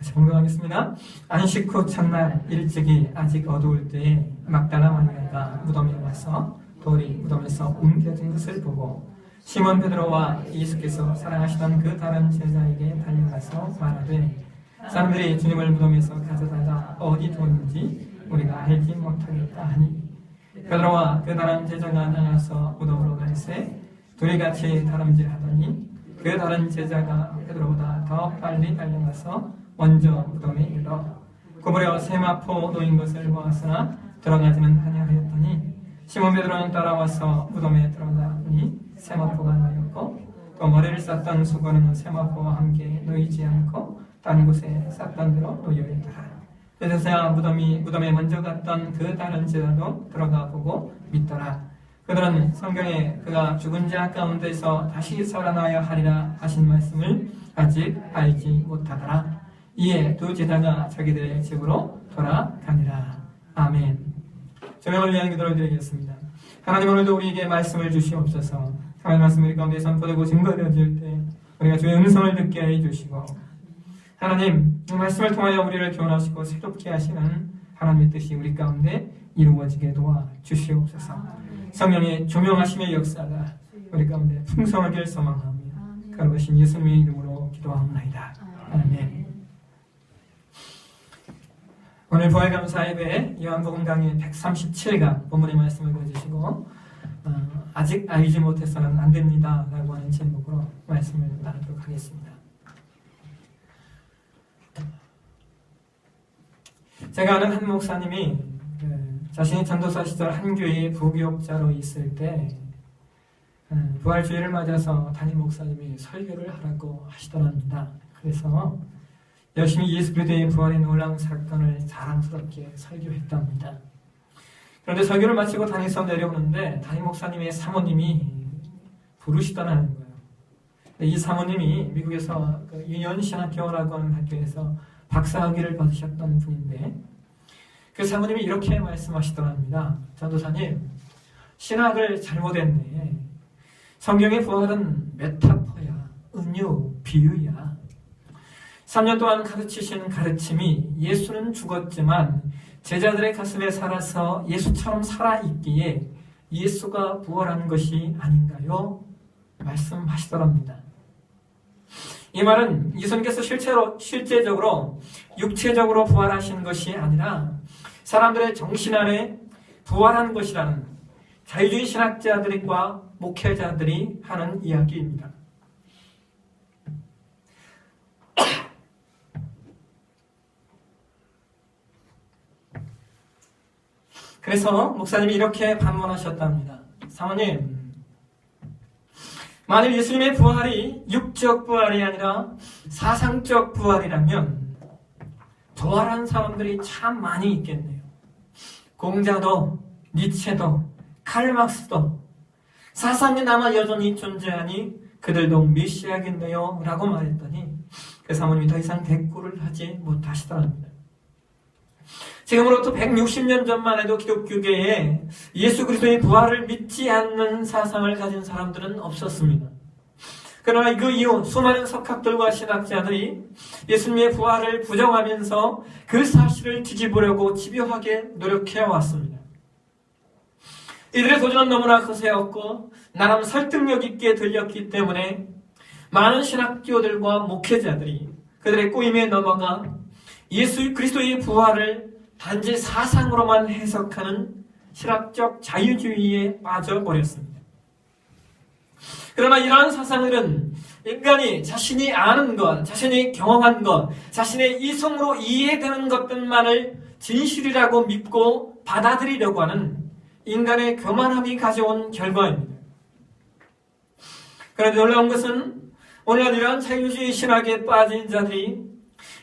다시 공경하겠습니다. 안식 후 첫날 일찍이 아직 어두울 때에 막달라 마리아가 무덤에 와서 돌이 무덤에서 옮겨진 것을 보고 시몬 베드로와 예수께서 사랑하시던 그 다른 제자에게 달려가서 말하되 사람들이 주님을 무덤에서 가져다가 어디 두었는지 우리가 알지 못하겠다 하니 베드로와 그 다른 제자가 나가서 무덤으로 갈새 둘이 같이 다름질하더니 그 다른 제자가 베드로보다 더 빨리 달려가서 먼저 무덤에 이르러 구부려 세마포 놓인 것을 보았으나 들어가지는 아니하였더니 시몬 베드로는 따라와서 무덤에 들어가 보니 세마포가 놓였고 또 머리를 쌌던 수건은 세마포와 함께 놓이지 않고 딴 곳에 쌌던 대로 놓여있더라. 그제서야 무덤에 먼저 갔던 그 다른 제자도 들어가 보고 믿더라. 그들은 성경에 그가 죽은 자 가운데서 다시 살아나야 하리라 하신 말씀을 아직 알지 못하더라. 이에 두 제자가 자기들의 집으로 돌아가니라. 아멘. 저명을 위한 기도를 드리겠습니다. 하나님, 오늘도 우리에게 말씀을 주시옵소서. 하나님 말씀 우리 가운데 선포되고 증거되어질 때 우리가 주의 음성을 듣게 해주시고, 하나님 이 말씀을 통하여 우리를 교훈하시고 새롭게 하시는 하나님의 뜻이 우리 가운데 이루어지게 도와주시옵소서. 성령의 조명하심의 역사가 우리 가운데 풍성하길 소망하며 거룩하신 예수님의 이름으로 기도하옵나이다. 아멘. 오늘 부활감사 예배 요한복음 강의 137강 본문의 말씀을 보여주시고 아직 알지 못해서는 안 됩니다 라고 하는 제목으로 말씀을 나누도록 하겠습니다. 제가 아는 한 목사님이 자신이 전도사 시절 한 교회의 부교육자로 있을 때 부활주일을 맞아서 담임 목사님이 설교를 하라고 하시더랍니다. 그래서 열심히 예수 그리스도의 부활의 놀라운 사건을 자랑스럽게 설교했답니다. 그런데 설교를 마치고 단에서 내려오는데 담임 목사님의 사모님이 부르시더라는 거예요. 이 사모님이 미국에서 유년신학교라고 하는 학교에서 박사학위를 받으셨던 분인데 그 사모님이 이렇게 말씀하시더랍니다. 전도사님, 신학을 잘못했네. 성경의 부활은 메타포야, 은유, 비유야. 3년 동안 가르치신 가르침이 예수는 죽었지만 제자들의 가슴에 살아서 예수처럼 살아있기에 예수가 부활한 것이 아닌가요? 말씀하시더랍니다. 이 말은 예수님께서 실제적으로 육체적으로 부활하신 것이 아니라 사람들의 정신 안에 부활한 것이라는 자유주의 신학자들과 목회자들이 하는 이야기입니다. 그래서 목사님이 이렇게 반문하셨답니다. 사모님, 만일 예수님의 부활이 육적 부활이 아니라 사상적 부활이라면 부활한 사람들이 참 많이 있겠네요. 공자도, 니체도, 칼막스도 사상이 남아 여전히 존재하니 그들도 메시아겠네요 라고 말했더니 그 사모님이 더 이상 대꾸를 하지 못하시더랍니다. 지금으로부터 160년 전만 해도 기독교계에 예수 그리스도의 부활을 믿지 않는 사상을 가진 사람들은 없었습니다. 그러나 그 이후 수많은 석학들과 신학자들이 예수님의 부활을 부정하면서 그 사실을 뒤집으려고 집요하게 노력해왔습니다. 이들의 도전은 너무나 거세었고 나름 설득력 있게 들렸기 때문에 많은 신학교들과 목회자들이 그들의 꼬임에 넘어가 예수 그리스도의 부활을 단지 사상으로만 해석하는 실학적 자유주의에 빠져버렸습니다. 그러나 이러한 사상들은 인간이 자신이 아는 것, 자신이 경험한 것, 자신의 이성으로 이해되는 것들만을 진실이라고 믿고 받아들이려고 하는 인간의 교만함이 가져온 결과입니다. 그런데 놀라운 것은 오늘날 이러한 자유주의 신학에 빠진 자들이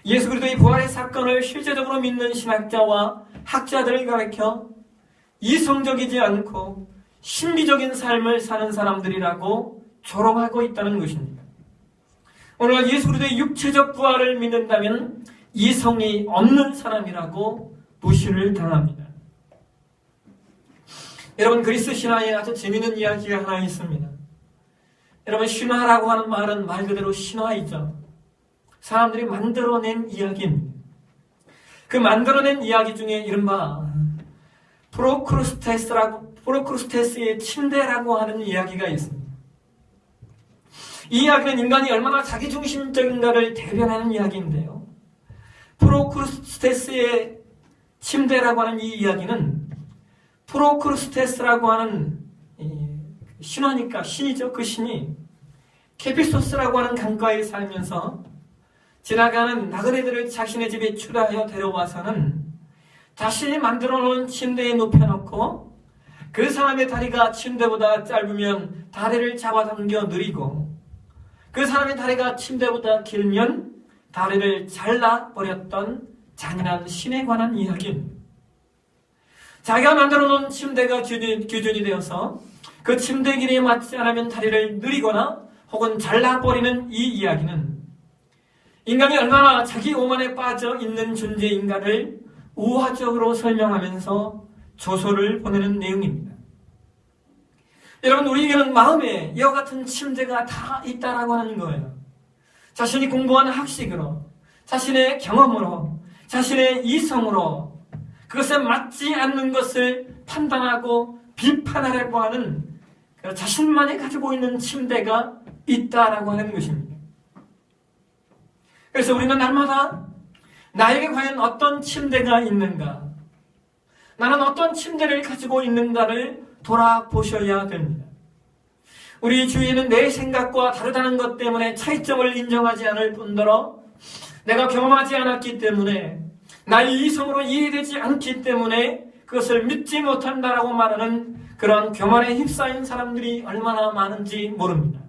예수 그리스도의 부활의 사건을 실제적으로 믿는 신학자와 학자들을 가리켜 이성적이지 않고 신비적인 삶을 사는 사람들이라고 조롱하고 있다는 것입니다. 오늘날 예수 그리스도의 육체적 부활을 믿는다면 이성이 없는 사람이라고 무시를 당합니다. 여러분, 그리스 신화에 아주 재미있는 이야기가 하나 있습니다. 여러분, 신화라고 하는 말은 말 그대로 신화이죠. 사람들이 만들어낸 이야기입니다. 그 만들어낸 이야기 중에 이른바 프로크루스테스의 침대라고 하는 이야기가 있습니다. 이 이야기는 인간이 얼마나 자기중심적인가를 대변하는 이야기인데요. 프로크루스테스의 침대라고 하는 이 이야기는 프로크루스테스라고 하는 신화니까 신이죠. 그 신이 케피소스라고 하는 강가에 살면서 지나가는 나그네들을 자신의 집에 초대하여 데려와서는 자신이 만들어 놓은 침대에 눕혀놓고 그 사람의 다리가 침대보다 짧으면 다리를 잡아당겨 느리고 그 사람의 다리가 침대보다 길면 다리를 잘라버렸던 잔인한 신에 관한 이야기입니다. 자기가 만들어 놓은 침대가 기준이 되어서 그 침대 길이에 맞지 않으면 다리를 느리거나 혹은 잘라버리는 이 이야기는 인간이 얼마나 자기 오만에 빠져 있는 존재인가를 우화적으로 설명하면서 조소를 보내는 내용입니다. 여러분, 우리에게는 마음에 이와 같은 침대가 다 있다라고 하는 거예요. 자신이 공부한 학식으로, 자신의 경험으로, 자신의 이성으로 그것에 맞지 않는 것을 판단하고 비판하려고 하는 자신만이 가지고 있는 침대가 있다라고 하는 것입니다. 그래서 우리는 날마다 나에게 과연 어떤 침대가 있는가, 나는 어떤 침대를 가지고 있는가를 돌아보셔야 됩니다. 우리 주위에는 내 생각과 다르다는 것 때문에 차이점을 인정하지 않을 뿐더러 내가 경험하지 않았기 때문에 나의 이성으로 이해되지 않기 때문에 그것을 믿지 못한다라고 말하는 그런 교만에 휩싸인 사람들이 얼마나 많은지 모릅니다.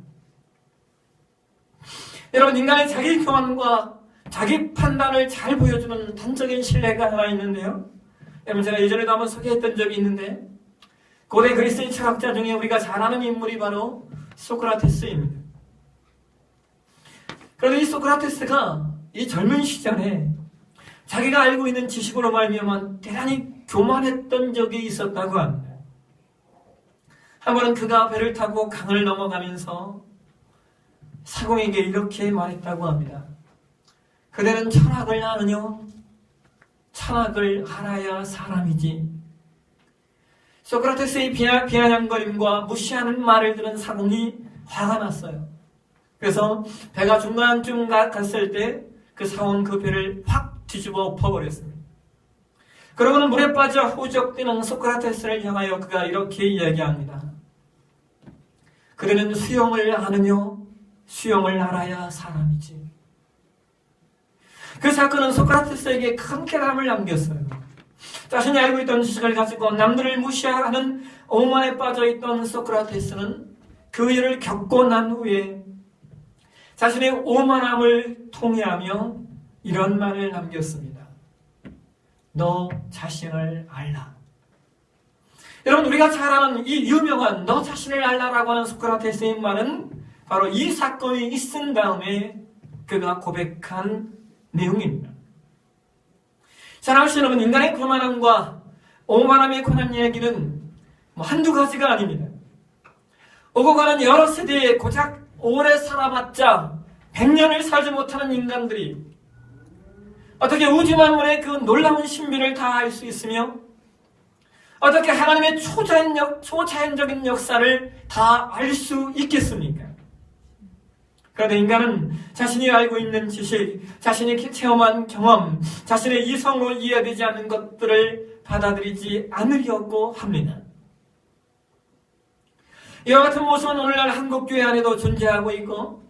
여러분, 인간의 자기 교만과 자기 판단을 잘 보여주는 단적인 신뢰가 하나 있는데요. 여러분, 제가 예전에도 한번 소개했던 적이 있는데 고대 그리스인 철학자 중에 우리가 잘 아는 인물이 바로 소크라테스입니다. 그런데 이 소크라테스가 이 젊은 시절에 자기가 알고 있는 지식으로 말미암아 대단히 교만했던 적이 있었다고 합니다. 한 번은 그가 배를 타고 강을 넘어가면서 사공에게 이렇게 말했다고 합니다. 그대는 철학을 아느뇨? 철학을 알아야 사람이지. 소크라테스의 비아냥거림과 무시하는 말을 들은 사공이 화가 났어요. 그래서 배가 중간쯤 갔을 때 그 사공은 그 배를 확 뒤집어 엎어버렸습니다. 그러고는 물에 빠져 허우적대는 소크라테스를 향하여 그가 이렇게 이야기합니다. 그대는 수영을 아느뇨? 수영을 알아야 사람이지. 그 사건은 소크라테스에게 큰 깨달음을 남겼어요. 자신이 알고 있던 지식을 가지고 남들을 무시하는 오만에 빠져있던 소크라테스는 그 일을 겪고 난 후에 자신의 오만함을 통회하며 이런 말을 남겼습니다. 너 자신을 알라. 여러분, 우리가 잘 아는 이 유명한 너 자신을 알라라고 하는 소크라테스의 말은 바로 이 사건이 있은 다음에 그가 고백한 내용입니다. 사랑하시는 여러분, 인간의 교만함과 오만함에 관한 이야기는 한두 가지가 아닙니다. 오고 가는 여러 세대에 고작 오래 살아봤자 100년을 살지 못하는 인간들이 어떻게 우주 만물의 그 놀라운 신비를 다 알 수 있으며 어떻게 하나님의 초자연적인 역사를 다 알 수 있겠습니까? 그런데 인간은 자신이 알고 있는 지식, 자신이 체험한 경험, 자신의 이성으로 이해되지 않는 것들을 받아들이지 않으려고 합니다. 이와 같은 모습은 오늘날 한국교회 안에도 존재하고 있고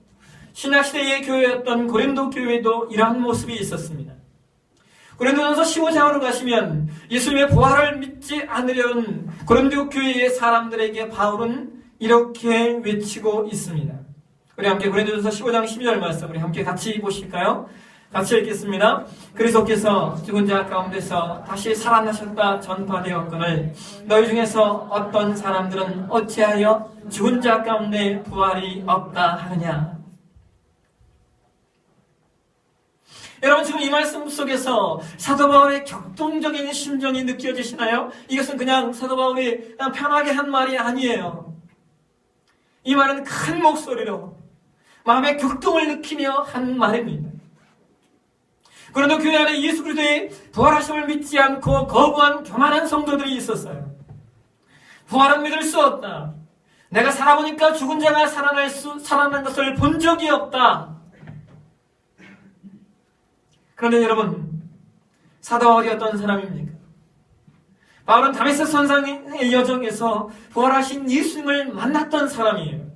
신약시대의 교회였던 고린도 교회도 이러한 모습이 있었습니다. 고린도전서 15장으로 가시면 예수님의 부활을 믿지 않으려는 고린도 교회의 사람들에게 바울은 이렇게 외치고 있습니다. 우리 함께 고린도전서 15장 12절 말씀 우리 함께 같이 보실까요? 같이 읽겠습니다. 그리스도께서 죽은 자 가운데서 다시 살아나셨다 전파되었거늘 너희 중에서 어떤 사람들은 어찌하여 죽은 자 가운데 부활이 없다 하느냐. 여러분, 지금 이 말씀 속에서 사도 바울의 격동적인 심정이 느껴지시나요? 이것은 그냥 사도 바울이 그냥 편하게 한 말이 아니에요. 이 말은 큰 목소리로 마음의 격동을 느끼며 한 말입니다. 그런데 교회 안에 예수 그리스도의 부활하심을 믿지 않고 거부한 교만한 성도들이 있었어요. 부활은 믿을 수 없다. 내가 살아보니까 죽은 자가 살아난 것을 본 적이 없다. 그런데 여러분, 사도 바울이 어떤 사람입니까? 바울은 다메섹 선상의 여정에서 부활하신 예수님을 만났던 사람이에요.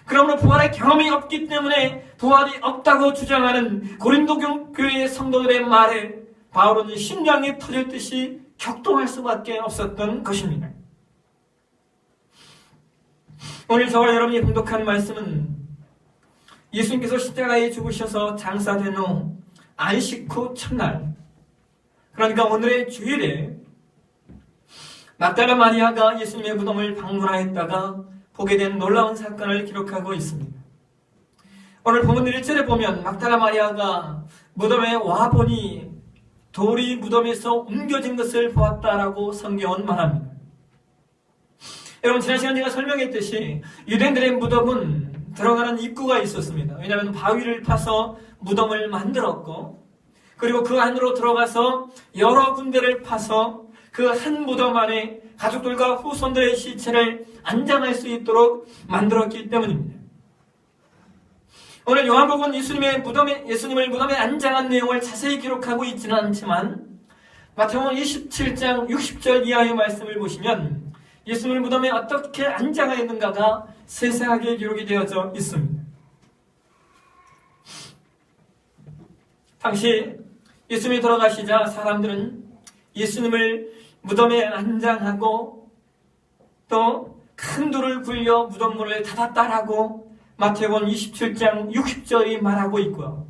그러므로 부활의 경험이 없기 때문에 부활이 없다고 주장하는 고린도 교회의 성도들의 말에 바울은 심장이 터질 듯이 격동할 수밖에 없었던 것입니다. 오늘 저와 여러분이 봉독한 말씀은 예수님께서 십자가에 죽으셔서 장사된 후 안식 후 첫날, 그러니까 오늘의 주일에 막달라 마리아가 예수님의 무덤을 방문하였다가 보게 된 놀라운 사건을 기록하고 있습니다. 오늘 본문 1절에 보면 막달라 마리아가 무덤에 와보니 돌이 무덤에서 옮겨진 것을 보았다라고 성경은 말합니다. 여러분, 지난 시간 제가 설명했듯이 유대인들의 무덤은 들어가는 입구가 있었습니다. 왜냐하면 바위를 파서 무덤을 만들었고, 그리고 그 안으로 들어가서 여러 군데를 파서 그 한 무덤 안에 가족들과 후손들의 시체를 안장할 수 있도록 만들었기 때문입니다. 오늘 요한복음은 예수님을 무덤에 안장한 내용을 자세히 기록하고 있지는 않지만 마태복음 27장 60절 이하의 말씀을 보시면 예수님을 무덤에 어떻게 안장하였는가가 세세하게 기록이 되어져 있습니다. 당시 예수님이 돌아가시자 사람들은 예수님을 무덤에 안장하고 또 큰 돌을 굴려 무덤문을 닫았다라고 마태복음 27장 60절이 말하고 있고요.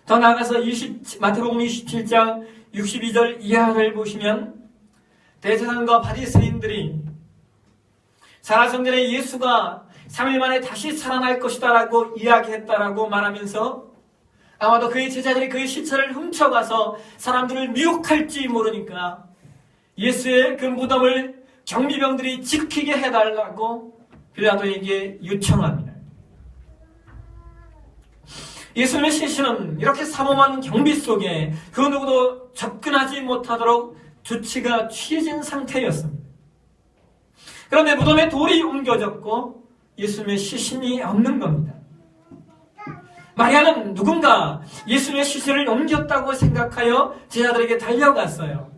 더 나아가서 마태복음 27장 62절 이하를 보시면 대제사장과 바리새인들이 살아선 전에 예수가 3일 만에 다시 살아날 것이다 라고 이야기했다라고 말하면서 아마도 그의 제자들이 그의 시체를 훔쳐가서 사람들을 미혹할지 모르니까 예수의 그 무덤을 경비병들이 지키게 해달라고 빌라도에게 요청합니다. 예수님의 시신은 이렇게 삼엄한 경비 속에 그 누구도 접근하지 못하도록 조치가 취해진 상태였습니다. 그런데 무덤에 돌이 옮겨졌고 예수님의 시신이 없는 겁니다. 마리아는 누군가 예수님의 시신을 옮겼다고 생각하여 제자들에게 달려갔어요.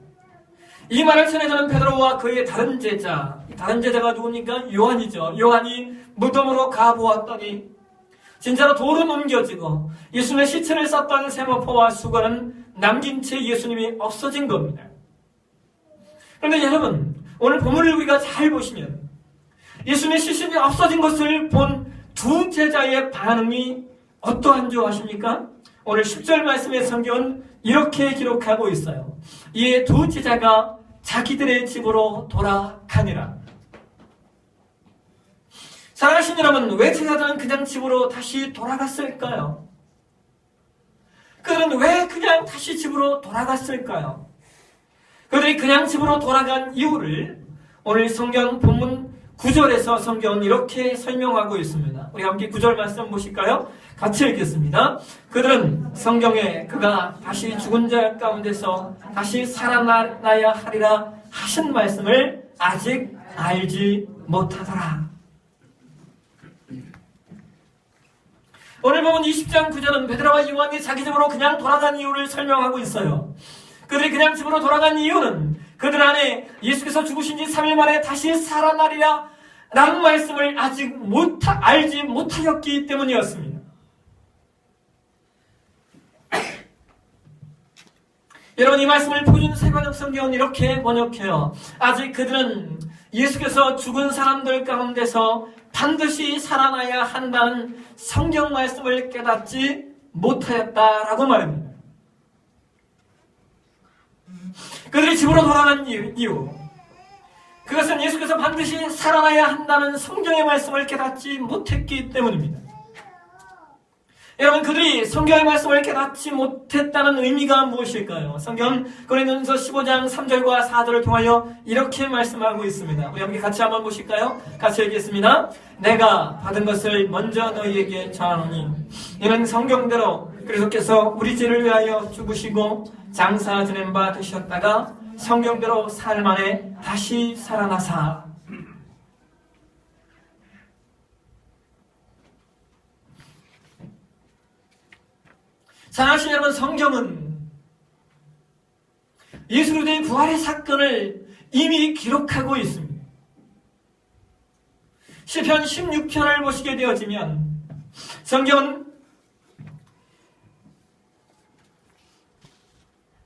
이 말을 전해주는 베드로와 그의 다른 제자가 누굽니까? 요한이죠. 요한이 무덤으로 가보았더니 진짜로 돌은 옮겨지고 예수님의 시체를 쌌던 세마포와 수건은 남긴 채 예수님이 없어진 겁니다. 그런데 여러분, 오늘 본문을 우리가 잘 보시면 예수님의 시신이 없어진 것을 본 두 제자의 반응이 어떠한 줄 아십니까? 오늘 10절 말씀의 성경은 이렇게 기록하고 있어요. 이에 두 제자가 자기들의 집으로 돌아가니라. 사랑하신 여러분, 왜 제자들은 그냥 집으로 다시 돌아갔을까요? 그들은 왜 그냥 다시 집으로 돌아갔을까요? 그들이 그냥 집으로 돌아간 이유를 오늘 성경 본문 9절에서 성경은 이렇게 설명하고 있습니다. 우리 함께 9절 말씀 보실까요? 같이 읽겠습니다. 그들은 성경에 그가 다시 죽은 자 가운데서 다시 살아나야 하리라 하신 말씀을 아직 알지 못하더라. 오늘 보면 20장 9절은 베드로와 요한이 자기 집으로 그냥 돌아간 이유를 설명하고 있어요. 그들이 그냥 집으로 돌아간 이유는 그들 안에 예수께서 죽으신 지 3일 만에 다시 살아나리라 라는 말씀을 아직 알지 못하였기 때문이었습니다. 여러분, 이 말씀을 표준 세번역 성경은 이렇게 번역해요. 아직 그들은 예수께서 죽은 사람들 가운데서 반드시 살아나야 한다는 성경 말씀을 깨닫지 못하였다라고 말합니다. 그들이 집으로 돌아간 이유, 그것은 예수께서 반드시 살아나야 한다는 성경의 말씀을 깨닫지 못했기 때문입니다. 여러분, 그들이 성경의 말씀을 깨닫지 못했다는 의미가 무엇일까요? 성경은 고린도전서 15장 3절과 4절을 통하여 이렇게 말씀하고 있습니다. 우리 함께 같이 한번 보실까요? 같이 읽겠습니다. 내가 받은 것을 먼저 너희에게 전하노니 이는 성경대로 그리스도께서 우리 죄를 위하여 죽으시고 장사 지낸 바 되셨다가 성경대로 사흘 만에 다시 살아나사 사랑하시는 여러분, 성경은 예수 그리스도의 부활의 사건을 이미 기록하고 있습니다. 시편 16편을 보시게 되어지면 성경은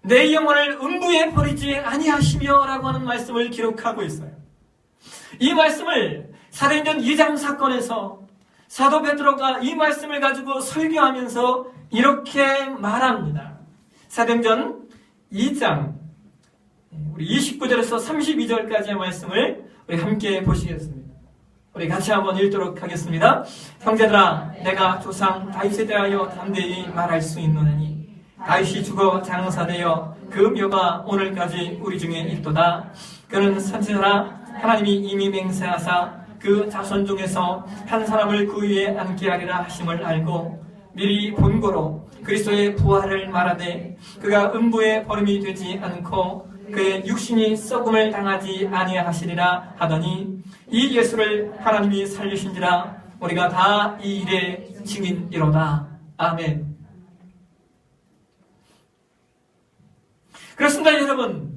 내 영혼을 음부에 버리지 아니하시며 라고 하는 말씀을 기록하고 있어요. 이 말씀을 사도행전 2장 사건에서 사도 베드로가 이 말씀을 가지고 설교하면서 이렇게 말합니다. 사도행전 2장 우리 29절에서 32절까지의 말씀을 우리 함께 보시겠습니다. 우리 같이 한번 읽도록 하겠습니다. 형제들아, 내가 조상 다윗에 대하여 담대히 말할 수 있노니 다윗이 죽어 장사되어 그 묘가 오늘까지 우리 중에 있도다. 그는 선지자라 하나님이 이미 맹세하사 그 자손 중에서 한 사람을 그 위에 앉게 하리라 하심을 알고 미리 본고로 그리스도의 부활을 말하되 그가 음부에 버림이 되지 않고 그의 육신이 썩음을 당하지 아니하시리라 하더니 이 예수를 하나님이 살리신지라 우리가 다 이 일의 증인이로다. 아멘. 그렇습니다, 여러분.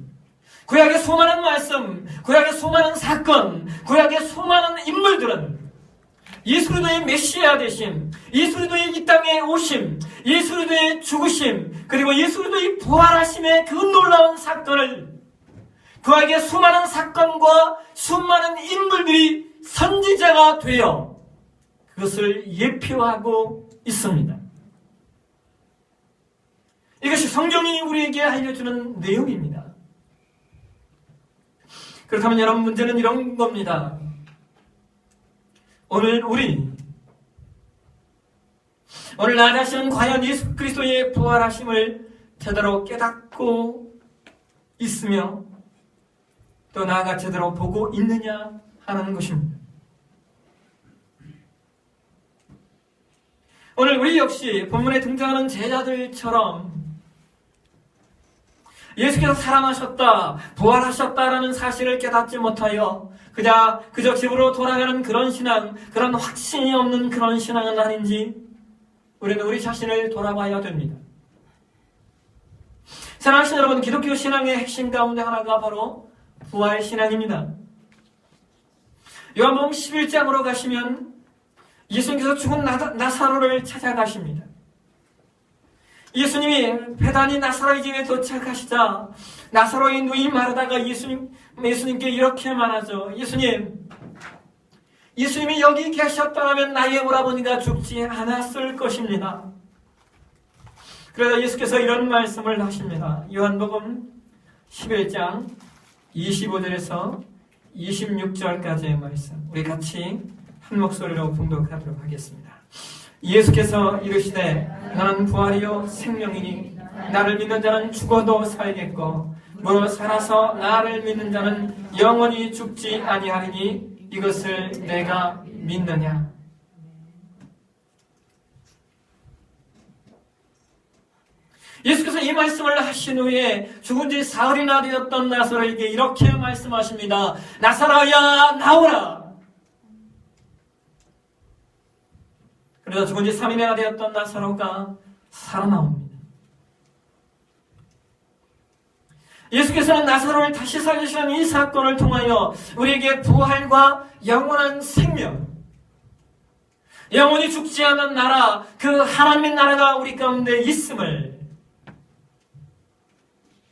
구약의 수많은 말씀, 구약의 수많은 사건, 구약의 수많은 인물들은 예수 그리스도의 메시아 되심, 예수 그리스도의 이 땅에 오심, 예수 그리스도의 죽으심, 그리고 예수 그리스도의 부활하심의 그 놀라운 사건을 구약의 수많은 사건과 수많은 인물들이 선지자가 되어 그것을 예표하고 있습니다. 이것이 성경이 우리에게 알려주는 내용입니다. 그렇다면 여러분, 문제는 이런 겁니다. 오늘 나 자신은 과연 예수 그리스도의 부활하심을 제대로 깨닫고 있으며 또 나아가 제대로 보고 있느냐 하는 것입니다. 오늘 우리 역시 본문에 등장하는 제자들처럼 예수께서 살아나셨다, 부활하셨다라는 사실을 깨닫지 못하여 그저 집으로 돌아가는 그런 신앙, 그런 확신이 없는 그런 신앙은 아닌지 우리는 우리 자신을 돌아봐야 됩니다. 사랑하시는 여러분, 기독교 신앙의 핵심 가운데 하나가 바로 부활신앙입니다. 요한복음 11장으로 가시면 예수님께서 죽은 나사로를 찾아가십니다. 예수님이 배단이 나사로의 집에 도착하시자 나사로의 누이 마르다가 예수님께 이렇게 말하죠. 예수님이 여기 계셨더라면 나의 오라버니가 죽지 않았을 것입니다. 그래서 예수께서 이런 말씀을 하십니다. 요한복음 11장 25절에서 26절까지의 말씀, 우리 같이 한 목소리로 봉독하도록 하겠습니다. 예수께서 이르시되 나는 부활이요 생명이니 나를 믿는 자는 죽어도 살겠고 무릇 살아서 나를 믿는 자는 영원히 죽지 아니하리니 이것을 내가 믿느냐. 예수께서 이 말씀을 하신 후에 죽은 지 사흘이나 되었던 나사로에게 이렇게 말씀하십니다. 나사로야, 나오라. 그래서 죽은 지 3일이나 되었던 나사로가 살아나옵니다. 예수께서는 나사로를 다시 살리시는 이 사건을 통하여 우리에게 부활과 영원한 생명, 영원히 죽지 않는 나라, 그 하나님의 나라가 우리 가운데 있음을,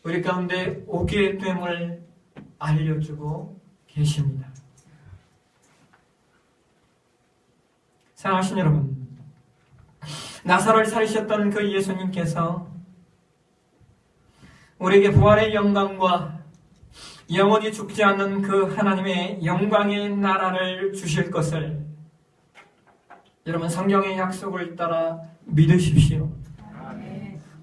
우리 가운데 오게 됨을 알려주고 계십니다. 사랑하신 여러분, 나사로를 살리셨던 그 예수님께서 우리에게 부활의 영광과 영원히 죽지 않는 그 하나님의 영광의 나라를 주실 것을 여러분 성경의 약속을 따라 믿으십시오.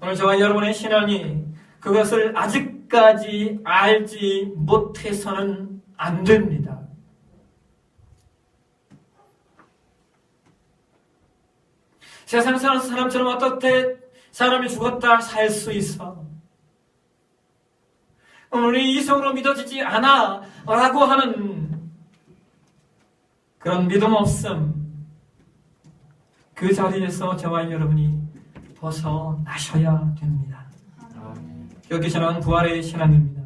오늘 저와 여러분의 신앙이 그것을 아직까지 알지 못해서는 안 됩니다. 세상 사는 사람처럼 어떻게 사람이 죽었다 살 수 있어. 우리 이성으로 믿어지지 않아 라고 하는 그런 믿음 없음, 그 자리에서 저와 여러분이 벗어나셔야 됩니다. 여기 신앙은 부활의 신앙입니다.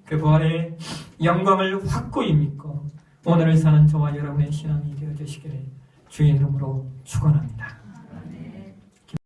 그 부활의 영광을 확고히 믿고 오늘을 사는 저와 여러분의 신앙이 되어주시기를 주의 이름으로 축원합니다.